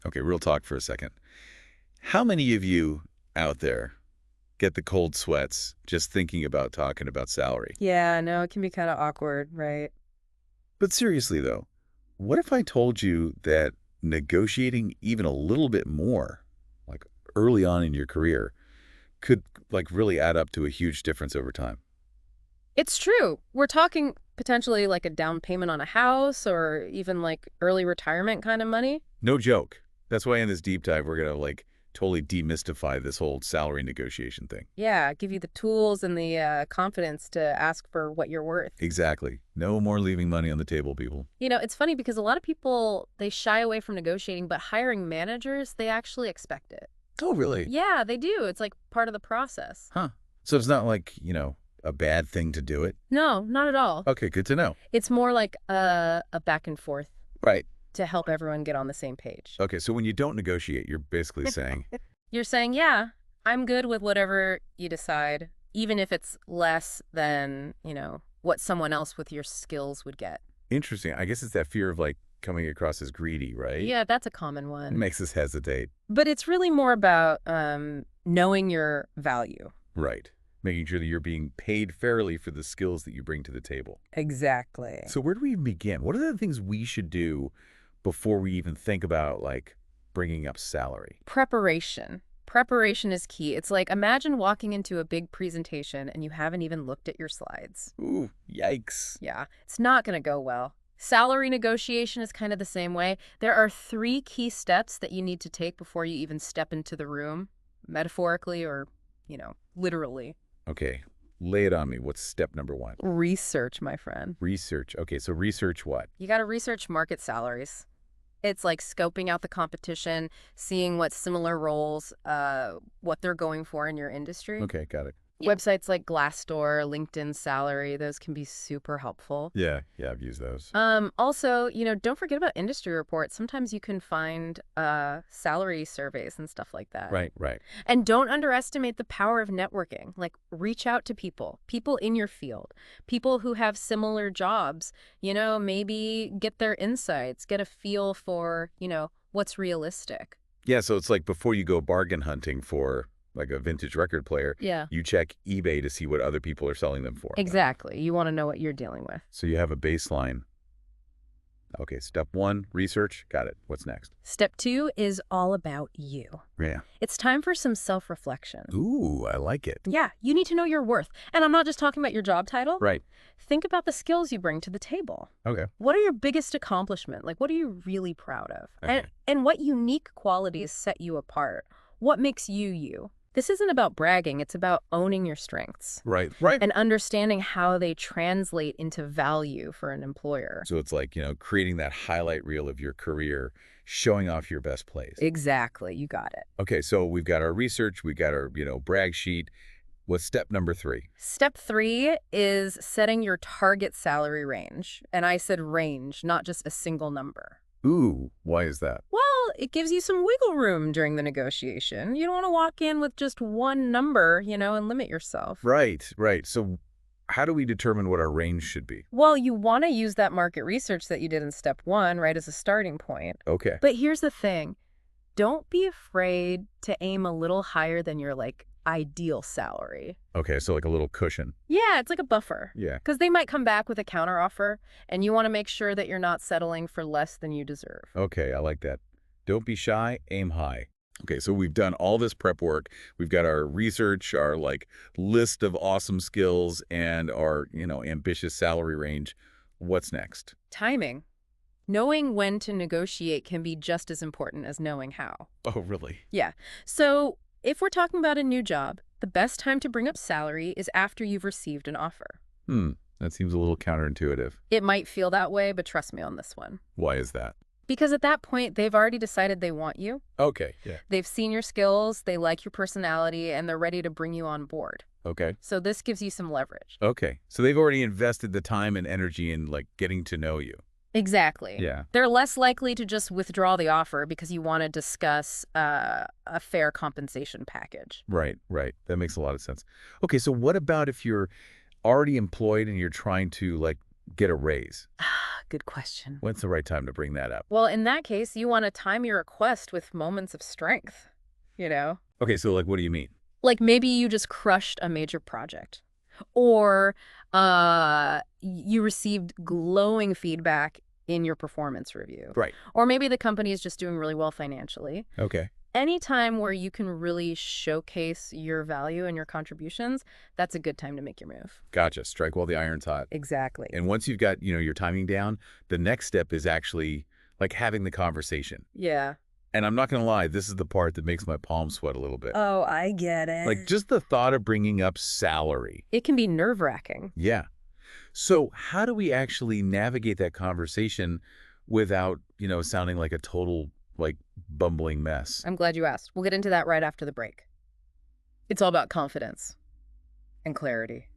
Okay, real talk for a second. How many of you out there get the cold sweats just thinking about talking about salary? Yeah, no, it can be kind of awkward, right? But seriously, though, what if I told you that negotiating even a little bit more, like early on in your career, could like really add up to a huge difference over time? It's true. We're talking potentially like a down payment on a house or even like early retirement kind of money. No joke. That's why in this deep dive, we're going to like totally demystify this whole salary negotiation thing. Yeah, give you the tools and the confidence to ask for what you're worth. Exactly. No more leaving money on the table, people. It's funny because a lot of people, they shy away from negotiating, but hiring managers, they actually expect it. Oh, really? Yeah, they do. It's like part of the process. Huh. So it's not like, a bad thing to do it? No, not at all. Okay, good to know. It's more like a back and forth Right. to help everyone get on the same page. Okay, so when you don't negotiate, you're basically saying, You're saying, yeah, I'm good with whatever you decide, even if it's less than, what someone else with your skills would get. interesting. I guess it's that fear of like coming across as greedy, right? Yeah, that's a common It one. makes us hesitate. But it's really more about knowing your value. Right. Making sure that you're being paid fairly for the skills that you bring to the table. Exactly. So where do we even begin? What are the things we should do before we even think about like bringing up salary? Preparation. Preparation is key. It's like imagine walking into a big presentation and you haven't even looked at your slides. Ooh, yikes. Yeah, it's not going to go well. Salary negotiation is kind of the same way. There are 3 key steps that you need to take before you even step into the room, metaphorically or, literally. Okay, lay it on me. What's step number one? Research, my friend. Research. Okay, so research what? You got to research market salaries. It's like scoping out the competition, seeing what similar roles, what they're going for in your industry. Okay, got it. Websites like Glassdoor, LinkedIn Salary, those can be super helpful. Yeah, I've used those. Also, don't forget about industry reports. Sometimes you can find salary surveys and stuff like that. Right. And don't underestimate the power of networking. Like, reach out to people in your field, people who have similar jobs, maybe get their insights, get a feel for, what's realistic. Yeah, so it's like before you go bargain hunting for like a vintage record player, Yeah. you check eBay to see what other people are selling them for. Exactly. You want to know what you're dealing with. So you have a baseline. Okay, step one, research. Got it. What's next? Step 2 is all about you. Yeah. It's time for some self-reflection. Ooh, I like it. Yeah, you need to know your worth. And I'm not just talking about your job title. Right. Think about the skills you bring to the table. Okay. What are your biggest accomplishment? Like, what are you really proud of? Okay. And what unique qualities set you apart? What makes you you? This isn't about bragging. It's about owning your strengths Right. and understanding how they translate into value for an employer. So it's like, creating that highlight reel of your career, showing off your best plays. Exactly. You got it. Okay, so we've got our research, we've got our, brag sheet. What's step number 3? Step 3 is setting your target salary range. And I said range, not just a single number. Ooh, why is that? Well, it gives you some wiggle room during the negotiation. You don't want to walk in with just one number, and limit yourself. Right. So how do we determine what our range should be? Well, you want to use that market research that you did in step 1, right, as a starting point. Okay. But here's the thing. Don't be afraid to aim a little higher than your, ideal salary. Okay, so like a little cushion. Yeah, it's like a buffer. Yeah. Because they might come back with a counteroffer, and you want to make sure that you're not settling for less than you deserve. Okay, I like that. Don't be shy, aim high. Okay, so we've done all this prep work. We've got our research, our list of awesome skills, and our, ambitious salary range. What's next? Timing. Knowing when to negotiate can be just as important as knowing how. Oh, really? Yeah. So if we're talking about a new job, the best time to bring up salary is after you've received an offer. That seems a little counterintuitive. It might feel that way, but trust me on this one. Why is that? Because at that point, they've already decided they want you. Okay, yeah. They've seen your skills, they like your personality, and they're ready to bring you on board. Okay. So this gives you some leverage. Okay. So they've already invested the time and energy in getting to know you. Exactly. Yeah. They're less likely to just withdraw the offer because you want to discuss a fair compensation package. Right. That makes a lot of sense. Okay, so what about if you're already employed and you're trying to get a raise? Good question. When's the right time to bring that up? Well, in that case, you want to time your request with moments of strength, you know? Okay, so like, what do you mean? Like maybe you just crushed a major project, or you received glowing feedback in your performance review, Right. or maybe the company is just doing really well financially. Okay. Anytime where you can really showcase your value and your contributions, that's a good time to make your move. Gotcha. Strike while the iron's hot. Exactly. And once you've got, your timing down, the next step is actually like having the conversation. Yeah. And I'm not going to lie, this is the part that makes my palms sweat a little bit. Oh, I get Like it. just the thought of bringing up salary. It can be nerve-wracking. Yeah. So how do we actually navigate that conversation without, sounding like a total, like, bumbling mess? I'm glad you asked. We'll get into that right after the break. It's all about confidence and clarity.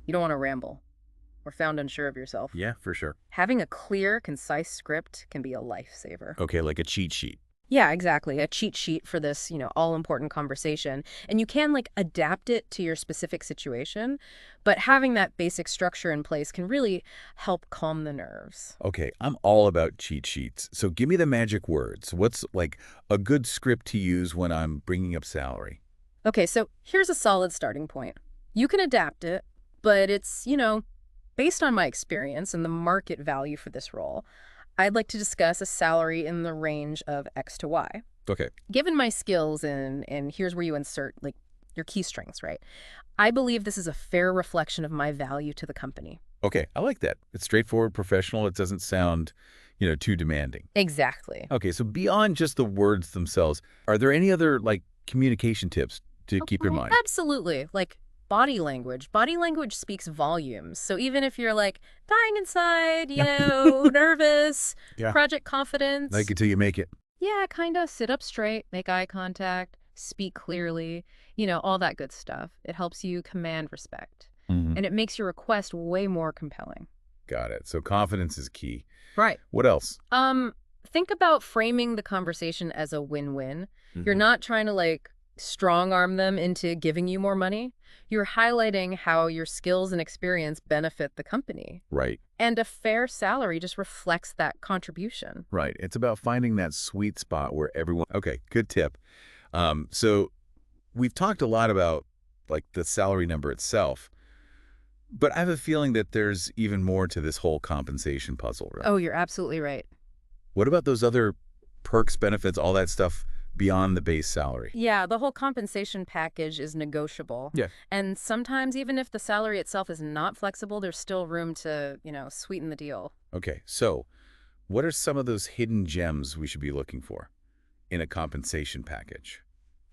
You don't want to ramble or sound unsure of yourself. Yeah, for sure. Having a clear, concise script can be a lifesaver. Okay, like a cheat sheet. Yeah, exactly. A cheat sheet for this, all-important conversation. And you can, adapt it to your specific situation, but having that basic structure in place can really help calm the nerves. Okay, I'm all about cheat sheets. So give me the magic words. What's, like, a good script to use when I'm bringing up salary? Okay, so here's a solid starting point. You can adapt it, but it's, based on my experience and the market value for this role, I'd like to discuss a salary in the range of X to Y. Okay. Given my skills and here's where you insert your key strengths, right? I believe this is a fair reflection of my value to the company. Okay, I like that. It's straightforward, professional. It doesn't sound, too demanding. Exactly. Okay, so beyond just the words themselves, are there any other, like, communication tips to keep in mind? Absolutely. Like body language. Body language speaks volumes. So even if you're dying inside, nervous, Yeah. project confidence. Like it till you make it. Yeah, kind of sit up straight, make eye contact, speak clearly, all that good stuff. It helps you command respect. Mhm. And it makes your request way more compelling. Got it. So confidence is key. Right. What else? Think about framing the conversation as a win-win. You're Mhm. not trying to strong arm them into giving you more money. You're highlighting how your skills and experience benefit the company. Right, And a fair salary just reflects that contribution. right. It's about finding that sweet spot where everyone... Okay, good tip. So we've talked a lot about, like, the salary number itself, but I have a feeling that there's even more to this whole compensation puzzle, right? Oh, you're absolutely right. What about those other perks, benefits, all that stuff beyond the base salary? Yeah, the whole compensation package is negotiable. Yeah. And sometimes even if the salary itself is not flexible, there's still room to, sweeten the deal. Okay, so what are some of those hidden gems we should be looking for in a compensation package?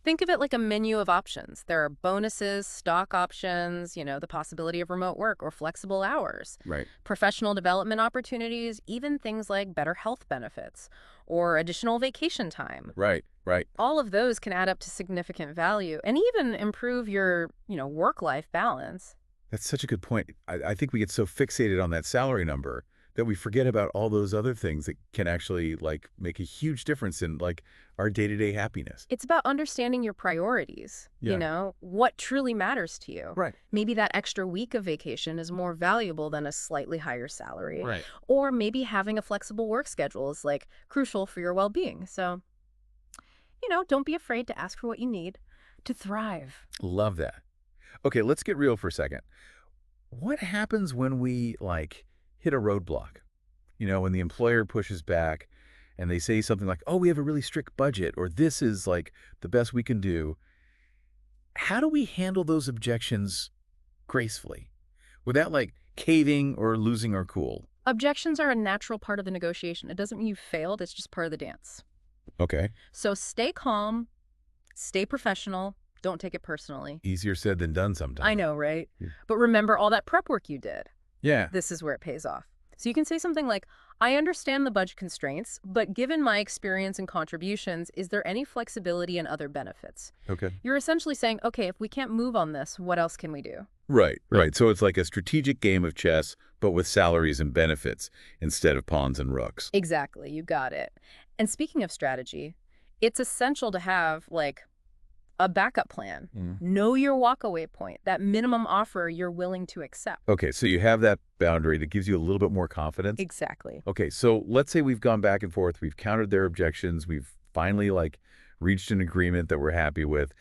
Think of it like a menu of options. There are bonuses, stock options, the possibility of remote work or flexible hours, Right. professional development opportunities, even things like better health benefits or additional vacation time. Right, right. All of those can add up to significant value and even improve your, work-life balance. That's such a good point. I think we get so fixated on that salary number that we forget about all those other things that can actually, like, make a huge difference in, like, our day-to-day happiness. It's about understanding your priorities, Yeah. what truly matters to you. Right. Maybe that extra week of vacation is more valuable than a slightly higher salary. Right. Or maybe having a flexible work schedule is crucial for your well-being. So, don't be afraid to ask for what you need to thrive. Love that. Okay, let's get real for a second. What happens when we, like, hit a roadblock? When the employer pushes back and they say something like, oh, we have a really strict budget, or this is, like, the best we can do. How do we handle those objections gracefully without, like, caving or losing our cool? Objections are a natural part of the negotiation. It doesn't mean you failed. It's just part of the dance. Okay. So stay calm, stay professional. Don't take it personally. Easier said than done sometimes. I know, right? Yeah. But remember all that prep work you did. Yeah. This is where it pays off. So you can say something like, I understand the budget constraints, but given my experience and contributions, is there any flexibility and other benefits? Okay. You're essentially saying, okay, if we can't move on this, what else can we do? Right, right. So it's like a strategic game of chess, but with salaries and benefits instead of pawns and rooks. Exactly, you got it. And speaking of strategy, it's essential to have, a backup plan. Know your walkaway point, that minimum offer you're willing to accept. Okay, so you have that boundary that gives you a little bit more confidence. Exactly. Okay, so let's say we've gone back and forth, we've countered their objections, we've finally reached an agreement that we're happy with.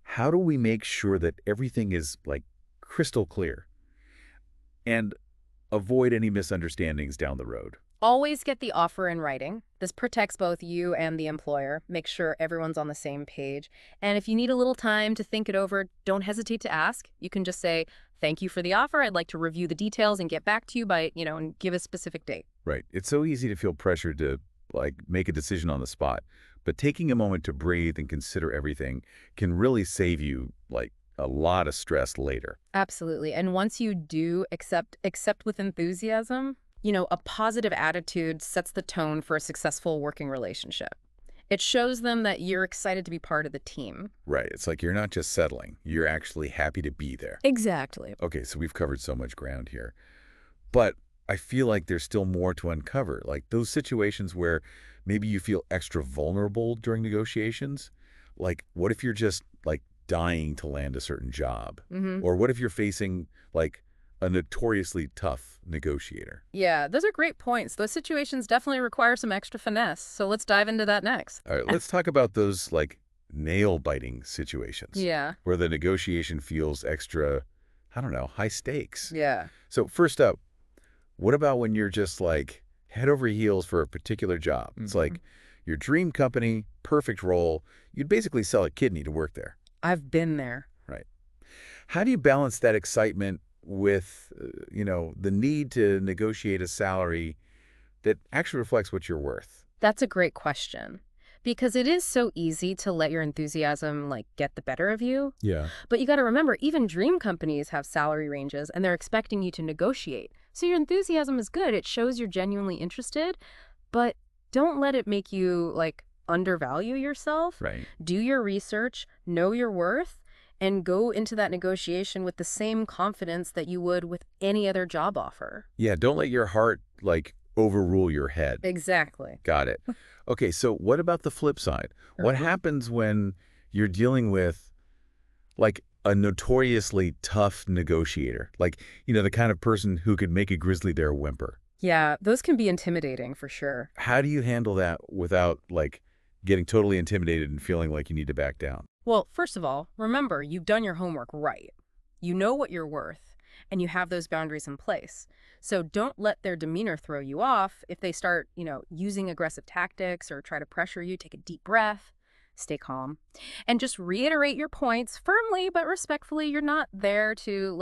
How do we make sure that everything is crystal clear and avoid any misunderstandings down the road? Always get the offer in writing. This protects both you and the employer. Make sure everyone's on the same page. And if you need a little time to think it over, don't hesitate to ask. You can just say, thank you for the offer. I'd like to review the details and get back to you by, and give a specific date. Right. It's so easy to feel pressured to make a decision on the spot, but taking a moment to breathe and consider everything can really save you a lot of stress later. Absolutely. And once you do accept with enthusiasm, a positive attitude sets the tone for a successful working relationship. It shows them that you're excited to be part of the team. Right. It's like you're not just settling. You're actually happy to be there. Exactly. Okay, so we've covered so much ground here. But I feel like there's still more to uncover, like those situations where maybe you feel extra vulnerable during negotiations. Like, what if you're just dying to land a certain job? Or what if you're facing a notoriously tough negotiator? Yeah, those are great points. Those situations definitely require some extra finesse. So let's dive into that next. All right, let's talk about those nail-biting situations. Yeah. Where the negotiation feels extra, I don't know, high stakes. Yeah. So first up, what about when you're just head over heels for a particular job? It's your dream company, perfect role. You'd basically sell a kidney to work there. I've been there. Right. How do you balance that excitement with, the need to negotiate a salary that actually reflects what you're worth? That's a great question. Because it is so easy to let your enthusiasm get the better of you. Yeah. But you got to remember, even dream companies have salary ranges and they're expecting you to negotiate. So your enthusiasm is good. It shows you're genuinely interested, but don't let it make you undervalue yourself. Right. Do your research, know your worth, and go into that negotiation with the same confidence that you would with any other job offer. Yeah, don't let your heart overrule your head. Exactly. Got it. Okay, so what about the flip side? What happens when you're dealing with a notoriously tough negotiator? The kind of person who could make a grizzly bear whimper. Yeah, those can be intimidating for sure. How do you handle that without getting totally intimidated and feeling like you need to back down? Well, first of all, remember, you've done your homework right. You know what you're worth, and you have those boundaries in place. So don't let their demeanor throw you off. If they start, using aggressive tactics or try to pressure you, take a deep breath, stay calm, and just reiterate your points firmly but respectfully. You're not there to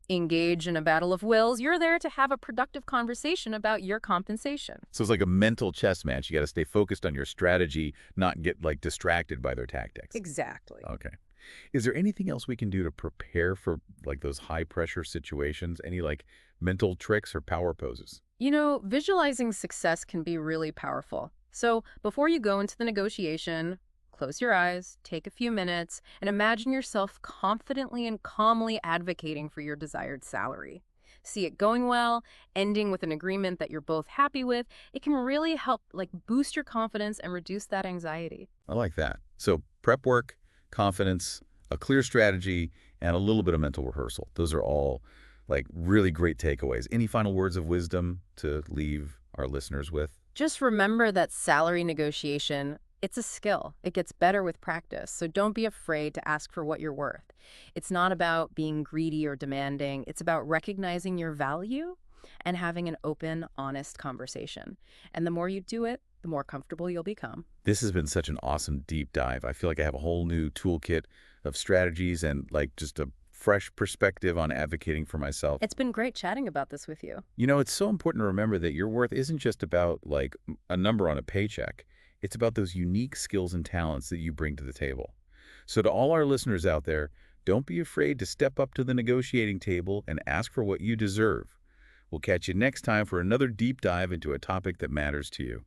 engage in a battle of wills. You're there to have a productive conversation about your compensation. So it's like a mental chess match. You got to stay focused on your strategy, not get distracted by their tactics. Exactly. Okay. Is there anything else we can do to prepare for those high pressure situations? Any mental tricks or power poses? Visualizing success can be really powerful. So before you go into the negotiation, close your eyes, take a few minutes, and imagine yourself confidently and calmly advocating for your desired salary. See it going well, ending with an agreement that you're both happy with. It can really help boost your confidence and reduce that anxiety. I like that. So prep work, confidence, a clear strategy, and a little bit of mental rehearsal. Those are all really great takeaways. Any final words of wisdom to leave our listeners with? Just remember that salary negotiation, it's a skill. It gets better with practice. So don't be afraid to ask for what you're worth. It's not about being greedy or demanding. It's about recognizing your value and having an open, honest conversation. And the more you do it, the more comfortable you'll become. This has been such an awesome deep dive. I feel like I have a whole new toolkit of strategies and just a fresh perspective on advocating for myself. It's been great chatting about this with you. It's so important to remember that your worth isn't just about a number on a paycheck. It's about those unique skills and talents that you bring to the table. So to all our listeners out there, don't be afraid to step up to the negotiating table and ask for what you deserve. We'll catch you next time for another deep dive into a topic that matters to you.